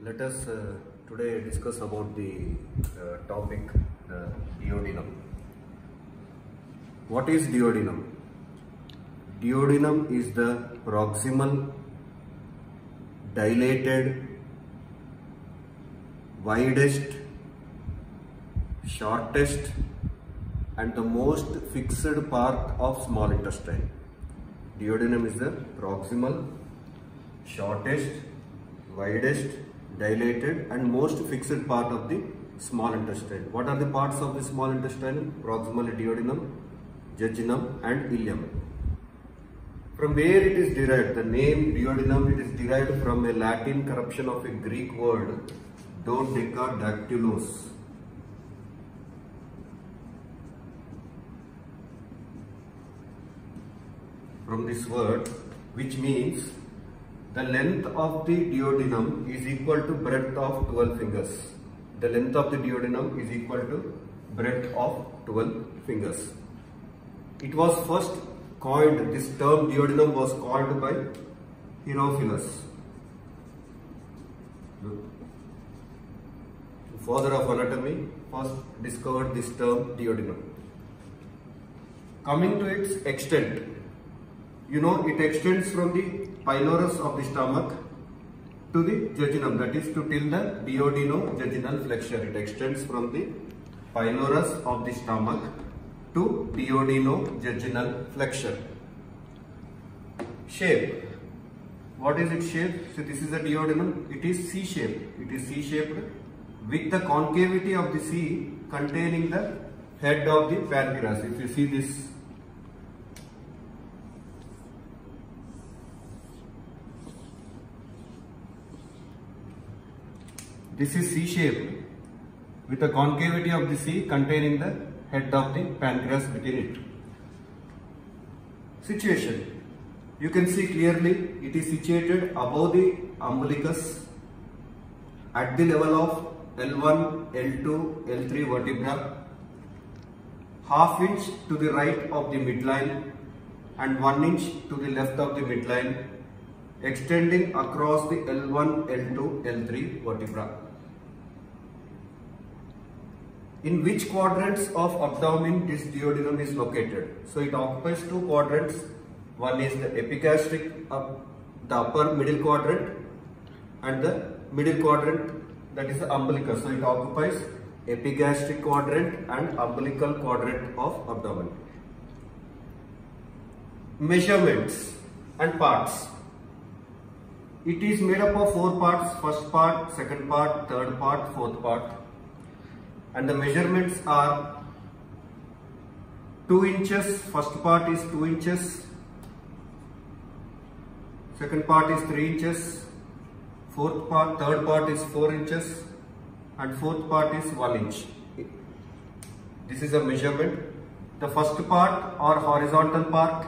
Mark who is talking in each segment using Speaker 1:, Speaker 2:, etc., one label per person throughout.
Speaker 1: Let us today discuss about the topic duodenum. What is duodenum? Duodenum is the proximal, dilated, widest, shortest and the most fixed part of small intestine. Duodenum is the proximal, shortest, widest, dilated and most fixed part of the small intestine. What are the parts of the small intestine? Proximal duodenum, jejunum and ileum. From where it is derived? The name duodenum, it is derived from a Latin corruption of a Greek word, dodecadactylos. From this word, which means the length of the duodenum is equal to breadth of 12 fingers. The length of the duodenum is equal to breadth of 12 fingers. It was first coined, this term duodenum was coined by Herophilus, father of anatomy, first discovered this term duodenum. Coming to its extent, you know, it extends from the pylorus of the stomach to the jejunum, that is to till the duodenojejunal flexure. It extends from the pylorus of the stomach to duodenojejunal flexure. Shape. What is its shape? So this is the duodenum. It is C-shaped. It is C-shaped with the concavity of the C containing the head of the pancreas. If you see this, this is C-shaped with the concavity of the C containing the head of the pancreas within it. Situation. You can see clearly it is situated above the umbilicus at the level of L1, L2, L3 vertebra, half inch to the right of the midline and 1 inch to the left of the midline, extending across the L1, L2, L3 vertebra. In which quadrants of abdomen this duodenum is located? So it occupies two quadrants. One is the epigastric, the upper middle quadrant, and the middle quadrant, that is the umbilicus. So it occupies epigastric quadrant and umbilical quadrant of abdomen. Measurements and parts. It is made up of 4 parts, first part, second part, third part, fourth part. And the measurements are 2 inches, first part is 2 inches, second part is 3 inches, third part is 4 inches and fourth part is 1 inch. This is a measurement. The first part or horizontal part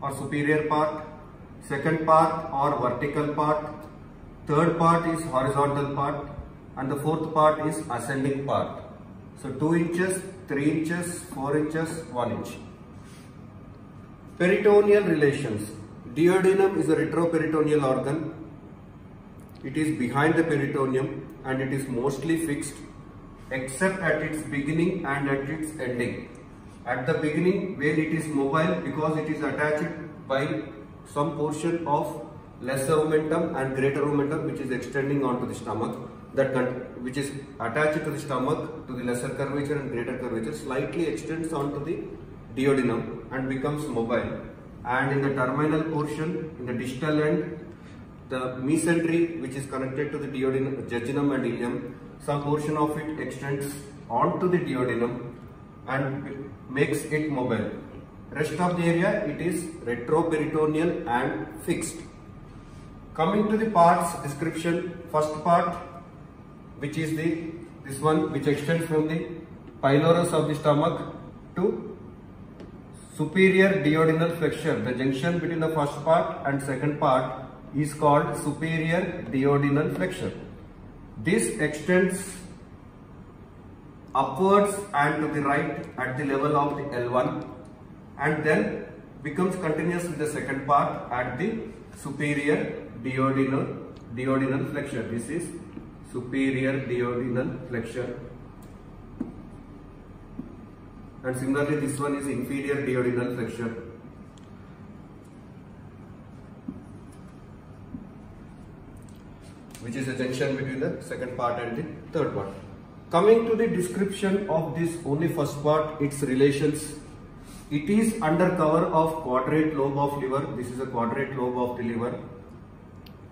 Speaker 1: or superior part, second part or vertical part, third part is horizontal part and the fourth part is ascending part. So 2 inches, 3 inches, 4 inches, 1 inch. Peritoneal relations. Duodenum is a retroperitoneal organ. It is behind the peritoneum and it is mostly fixed except at its beginning and at its ending. At the beginning, where it is mobile because it is attached by some portion of lesser omentum and greater omentum which is extending onto the stomach, which is attached to the stomach to the lesser curvature and greater curvature, slightly extends onto the duodenum and becomes mobile. And in the terminal portion, in the distal end, the mesentery which is connected to the duodenum, jejunum and ileum, some portion of it extends onto the duodenum and makes it mobile. Rest of the area, it is retroperitoneal and fixed. Coming to the parts description, first part, which is this one which extends from the pylorus of the stomach to superior duodenal flexure. The junction between the first part and second part is called superior duodenal flexure. This extends upwards and to the right at the level of the L1 and then becomes continuous with the second part at the superior duodenal duodenal flexure. This is superior duodenal flexure. And similarly this one is inferior duodenal flexure. Which is a junction between the second part and the third part. Coming to the description of this only first part, its relations. It is under cover of quadrate lobe of liver. This is a quadrate lobe of the liver.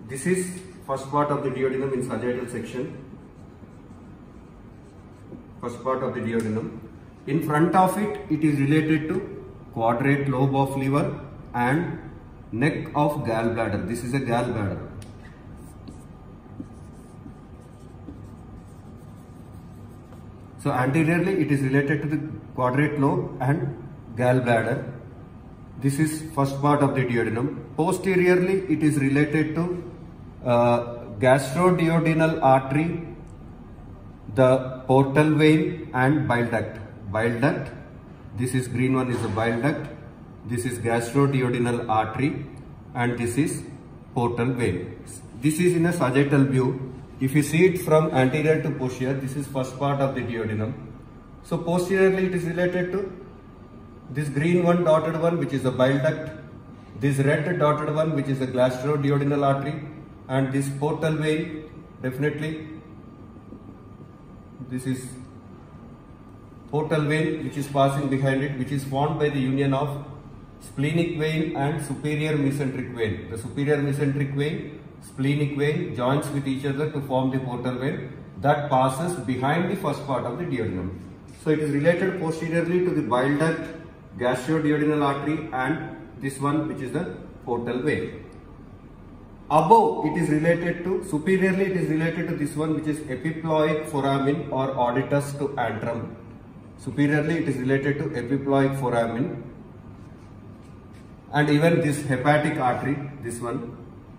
Speaker 1: This is first part of the duodenum in sagittal section. First part of the duodenum. In front of it, it is related to quadrate lobe of liver and neck of gallbladder. This is a gallbladder. So anteriorly, it is related to the quadrate lobe and gallbladder. This is first part of the duodenum. Posteriorly, it is related to gastroduodenal artery, the portal vein and bile duct. Bile duct, this is green one is a bile duct, this is gastroduodenal artery and this is portal vein. This is in a sagittal view. If you see it from anterior to posterior, this is first part of the duodenum. So posteriorly it is related to this green one dotted one which is a bile duct, this red dotted one which is a gastroduodenal artery and this portal vein, definitely this is portal vein which is passing behind it, which is formed by the union of splenic vein and superior mesenteric vein. The superior mesenteric vein, splenic vein joins with each other to form the portal vein that passes behind the first part of the duodenum. So it is related posteriorly to the bile duct, gastroduodenal artery and this one which is the portal vein. Above it is related to, superiorly it is related to this one which is epiploic foramen or auditus to antrum. Superiorly it is related to epiploic foramen and even this hepatic artery, this one,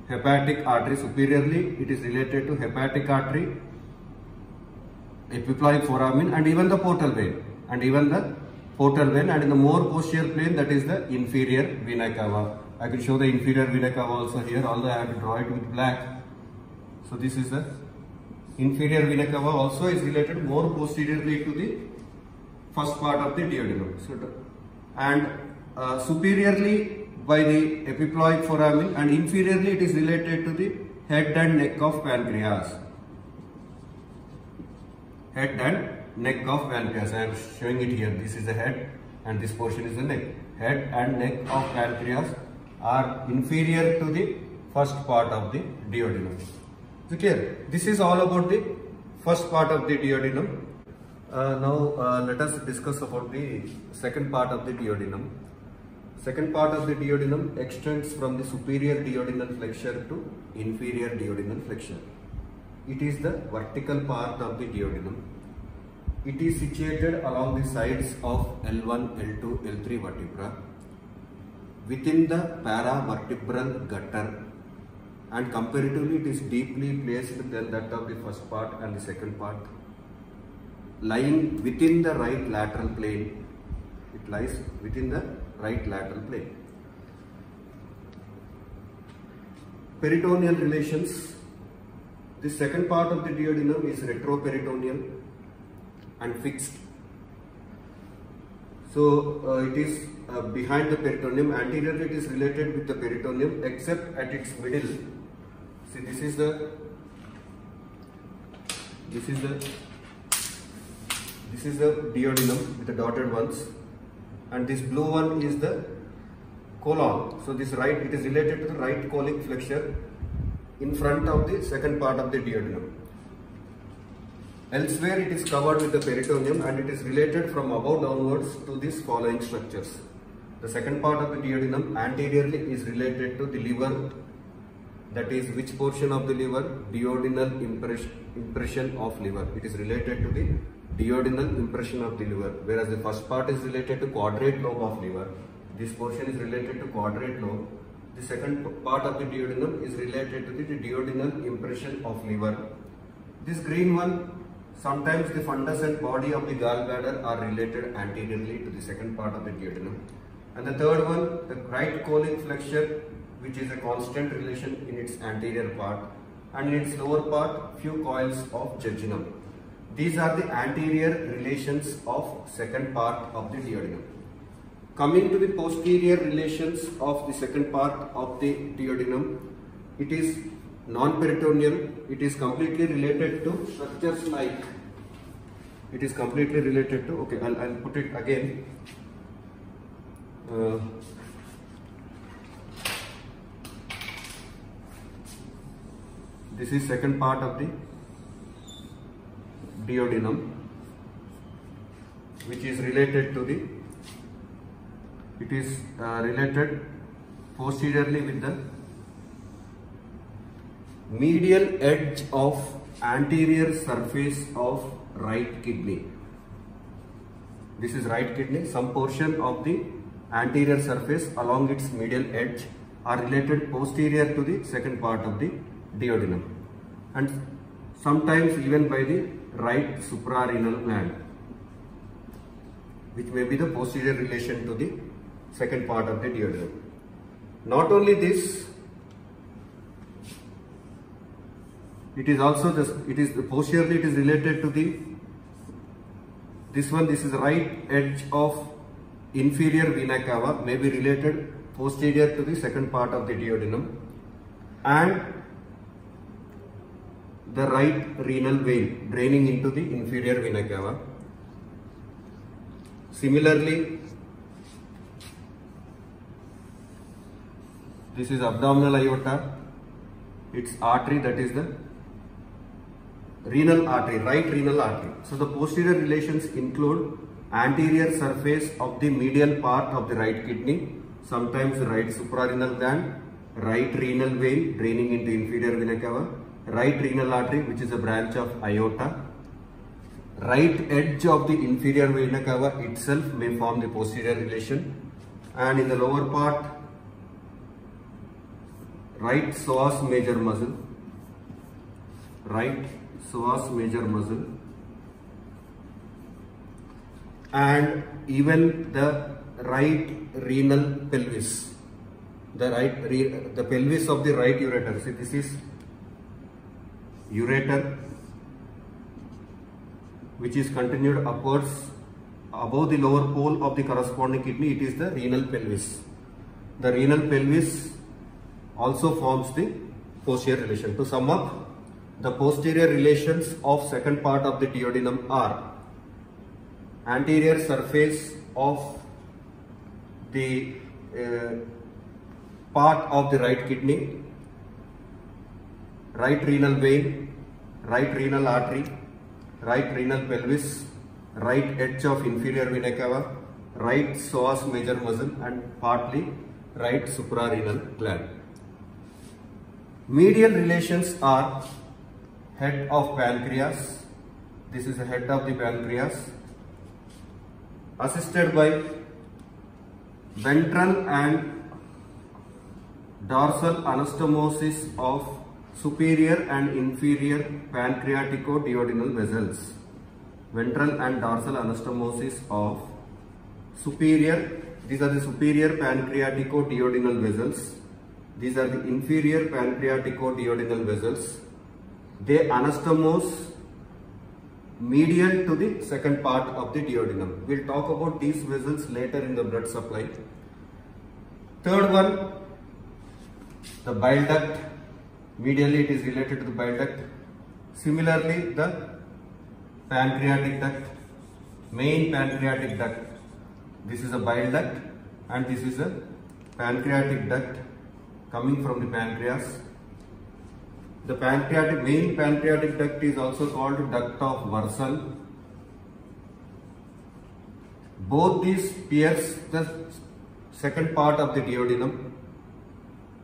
Speaker 1: hepatic artery, superiorly it is related to hepatic artery, epiploic foramen and even the portal vein and in the more posterior plane, that is the inferior vena cava. I can show the inferior vena cava also here, although I have to draw it with black. So this is the inferior vena cava, also is related more posteriorly to the first part of the duodenum. So, and superiorly by the epiploic foramen and inferiorly it is related to the head and neck of pancreas. Head and neck of pancreas. I am showing it here. This is the head and this portion is the neck. Head and neck of pancreas are inferior to the first part of the duodenum. Is it clear? This is all about the first part of the duodenum. Now let us discuss about the second part of the duodenum. Second part of the duodenum extends from the superior duodenal flexure to inferior duodenal flexure. It is the vertical part of the duodenum. It is situated along the sides of L1, L2, L3 vertebra within the paravertebral gutter, and comparatively it is deeply placed than that of the first part and the second part. Lying within the right lateral plane, it lies within the right lateral plane. Peritoneal relations. The second part of the duodenum is retroperitoneal and fixed. So it is behind the peritoneum. Anteriorly it is related with the peritoneum except at its middle. See, this is the duodenum with the dotted ones, and this blue one is the colon. So this right, it is related to the right colic flexure in front of the second part of the duodenum. Elsewhere it is covered with the peritoneum and it is related from above downwards to these following structures. The second part of the duodenum anteriorly is related to the liver, that is which portion of the liver? Duodenal impression of liver. It is related to the duodenal impression of the liver, whereas the first part is related to quadrate lobe of liver. This portion is related to quadrate lobe. The second part of the duodenum is related to the duodenal impression of liver. This green one, sometimes the fundus and body of the gallbladder are related anteriorly to the second part of the duodenum. And the third one, the right colic flexure, which is a constant relation in its anterior part. and in its lower part few coils of jejunum. These are the anterior relations of second part of the duodenum. Coming to the posterior relations of the second part of the duodenum, it is non-peritoneal. It is completely related to structures like, it is completely related to, okay, I'll put it again. This is second part of the duodenum, which is related to the, it is related posteriorly with the medial edge of anterior surface of right kidney. This is right kidney. Some portion of the anterior surface along its medial edge are related posterior to the second part of the duodenum, and sometimes even by the right suprarenal gland, which may be the posterior relation to the second part of the duodenum. Not only this, it is also posteriorly it is related to the, this is right edge of inferior vena cava, may be related posterior to the second part of the duodenum, and the right renal vein draining into the inferior vena cava. Similarly, this is abdominal aorta, its artery, that is the renal artery, right renal artery. So the posterior relations include anterior surface of the medial part of the right kidney, sometimes right suprarenal gland, right renal vein draining into inferior vena cava, right renal artery, which is a branch of aorta, right edge of the inferior vena cava itself may form the posterior relation, and in the lower part, right psoas major muscle, right psoas major muscle, and even the right renal pelvis, the pelvis of the right ureter. See, this is ureter, which is continued upwards above the lower pole of the corresponding kidney. It is the renal pelvis. The renal pelvis also forms the posterior relation. To sum up, the posterior relations of second part of the duodenum are anterior surface of the part of the right kidney, right renal vein, right renal artery, right renal pelvis, right edge of inferior vena cava, right psoas major muscle, and partly right suprarenal gland. Medial relations are head of pancreas. This is the head of the pancreas, assisted by ventral and dorsal anastomosis of superior and inferior pancreatico-duodenal vessels. Ventral and dorsal anastomosis of superior, these are the superior pancreatico-duodenal vessels. These are the inferior pancreatico-duodenal vessels. They anastomose medial to the second part of the duodenum. We'll talk about these vessels later in the blood supply. Third one, the bile duct. Medially it is related to the bile duct. Similarly, the pancreatic duct, main pancreatic duct. This is a bile duct and this is a pancreatic duct coming from the pancreas. The main pancreatic duct is also called duct of Wirsel. Both these pierce the second part of the duodenum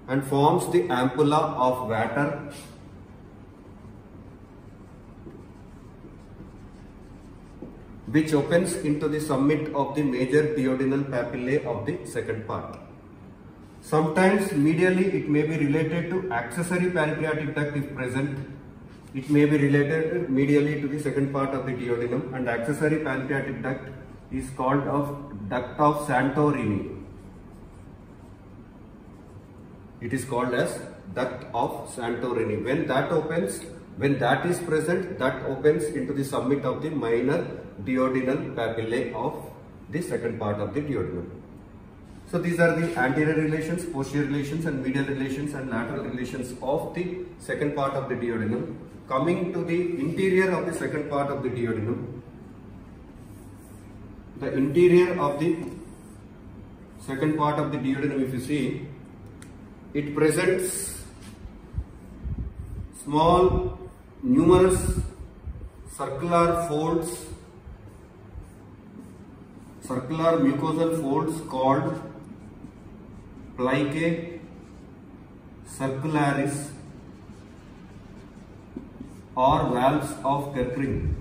Speaker 1: and forms the ampulla of Vater, which opens into the summit of the major duodenal papillae of the second part. Sometimes medially it may be related to accessory pancreatic duct if present. It may be related medially to the second part of the duodenum, and accessory pancreatic duct is called duct of Santorini. It is called as duct of Santorini. When that opens, when that is present, that opens into the summit of the minor duodenal papillae of the second part of the duodenum. So these are the anterior relations, posterior relations and medial relations and lateral relations of the second part of the duodenum. Coming to the interior of the second part of the duodenum, the interior of the second part of the duodenum, if you see, it presents small, numerous circular folds, circular mucosal folds called plicae circularis or valves of Kerckring.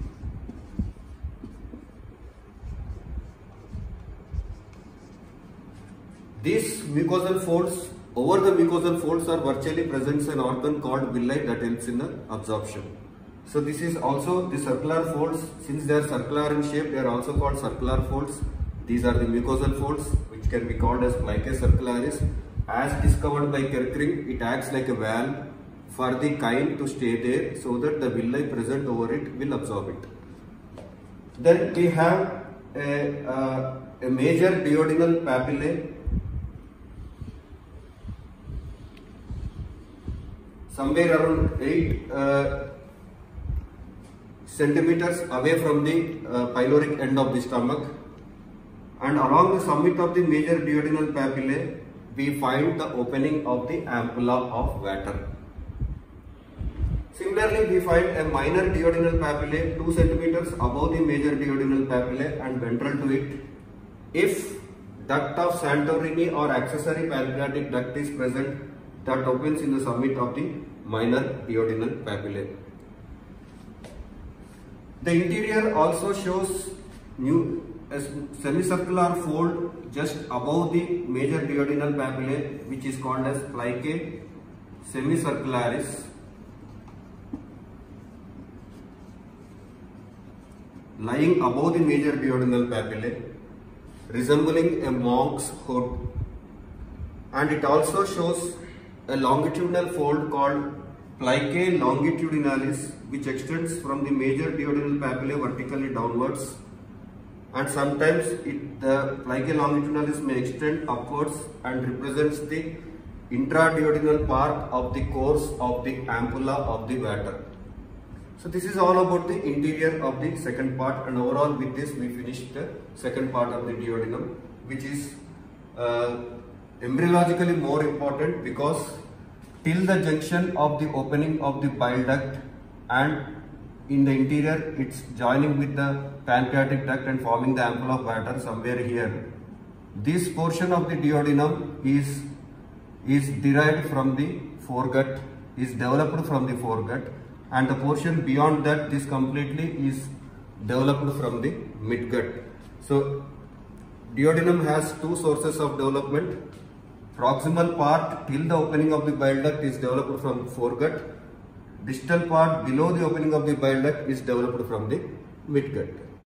Speaker 1: These mucosal folds, over the mucosal folds are virtually presents an organ called villi that helps in the absorption. So this is also the circular folds. Since they are circular in shape, they are also called circular folds. These are the mucosal folds which can be called as plicae circularis. As discovered by Kerckring, it acts like a valve for the chyme to stay there so that the villi present over it will absorb it. Then we have a major duodenal papillae somewhere around 8 centimeters away from the pyloric end of the stomach, and along the summit of the major duodenal papillae we find the opening of the ampulla of Vater. Similarly, we find a minor duodenal papillae 2 centimeters above the major duodenal papillae and ventral to it. If duct of Santorini or accessory pancreatic duct is present, that opens in the summit of the minor duodenal papillae. The interior also shows a semicircular fold just above the major duodenal papillae, which is called as plicae semicircularis, lying above the major duodenal papillae, resembling a monk's hood, and it also shows a longitudinal fold called plicae longitudinalis, which extends from the major duodenal papillae vertically downwards, and sometimes the plicae longitudinalis may extend upwards and represents the intraduodenal part of the course of the ampulla of the Vater. So this is all about the interior of the second part, and overall with this we finished the second part of the duodenum, which is embryologically more important because till the junction of the opening of the bile duct and in the interior it's joining with the pancreatic duct and forming the ampulla of Vater somewhere here. This portion of the duodenum is derived from the foregut, is developed from the foregut, and the portion beyond that, this completely is developed from the midgut. So duodenum has two sources of development. Proximal part till the opening of the bile duct is developed from foregut. Distal part below the opening of the bile duct is developed from the midgut.